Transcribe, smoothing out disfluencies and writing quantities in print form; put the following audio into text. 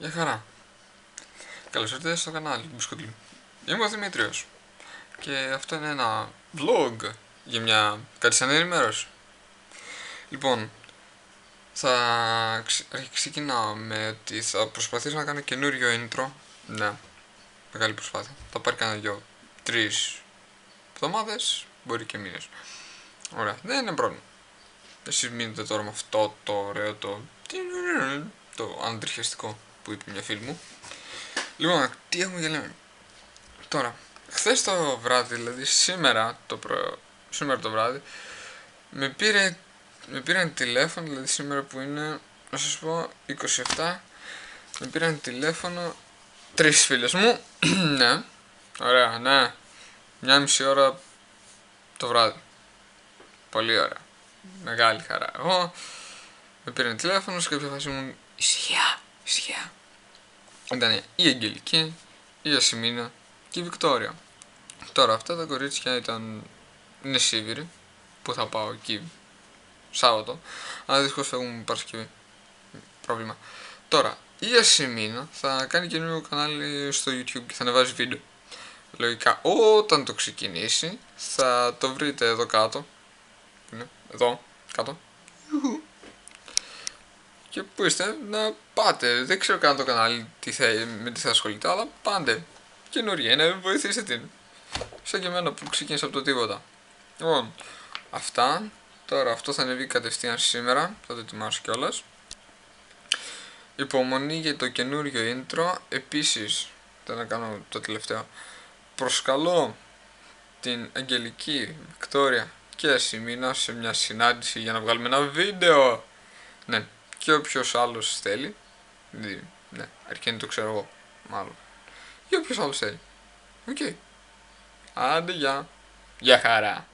Γεια χαρά. Καλώς ήρθατε στο κανάλι Μπουσκοτλού. Είμαι ο Δημήτριος και αυτό είναι ένα vlog για μια κάτι σαν ενημέρωση. Λοιπόν, ξεκινάω με ότι θα προσπαθήσω να κάνω καινούριο intro. Ναι, μεγάλη προσπάθεια. Θα πάρει κανένα 2-3 εβδομάδες, μπορεί και μήνες. Ωραία, δεν είναι πρόβλημα. Εσείς μείνετε τώρα με αυτό το ωραίο το αντριχιαστικό που είπε μια φίλη μου. Λοιπόν, τι έχουμε για λέμε. Τώρα, χθες το βράδυ, δηλαδή σήμερα το βράδυ, με πήραν τηλέφωνο, δηλαδή σήμερα που είναι, να σας πω, 27, με πήραν τηλέφωνο 3 φίλες μου, ναι, ωραία, ναι, 1,5 ώρα το βράδυ, πολύ ωραία, μεγάλη χαρά. Εγώ με πήραν τηλέφωνο, σε κάποια φάση μου, ησυχία. Ήταν η Αγγελική, η Ασημίνα και η Βικτόρια. Τώρα αυτά τα κορίτσια είναι σίγουροι που θα πάω εκεί Σάββατο, αλλά δυστυχώς φεύγουν Παρασκευή. Πρόβλημα. Τώρα, η Ασημίνα θα κάνει καινούριο κανάλι στο YouTube και θα ανεβάζει βίντεο. Λογικά όταν το ξεκινήσει θα το βρείτε εδώ κάτω. Είναι εδώ κάτω. Και που είστε να πάτε. Δεν ξέρω καν το κανάλι με τι θα ασχολείται, αλλά πάντε. Καινούρια είναι, βοηθήστε την. Σαν και εμένα που ξεκίνησα από το τίποτα. Λοιπόν, αυτά. Τώρα αυτό θα ανεβεί κατευθείαν σήμερα. Θα το ετοιμάσω κιόλας. Υπομονή για το καινούριο intro. Επίσης, θα να κάνω το τελευταίο. Προσκαλώ την Αγγελική, Βικτόρια και Ασημίνα σε μια συνάντηση για να βγάλουμε ένα βίντεο. Ναι, και όποιος άλλος θέλει. Ναι, αρκεί να το ξέρω εγώ, μάλλον. Ή όποιος άλλος θέλει. Οκ. Άντε, γεια. Γεια χαρά.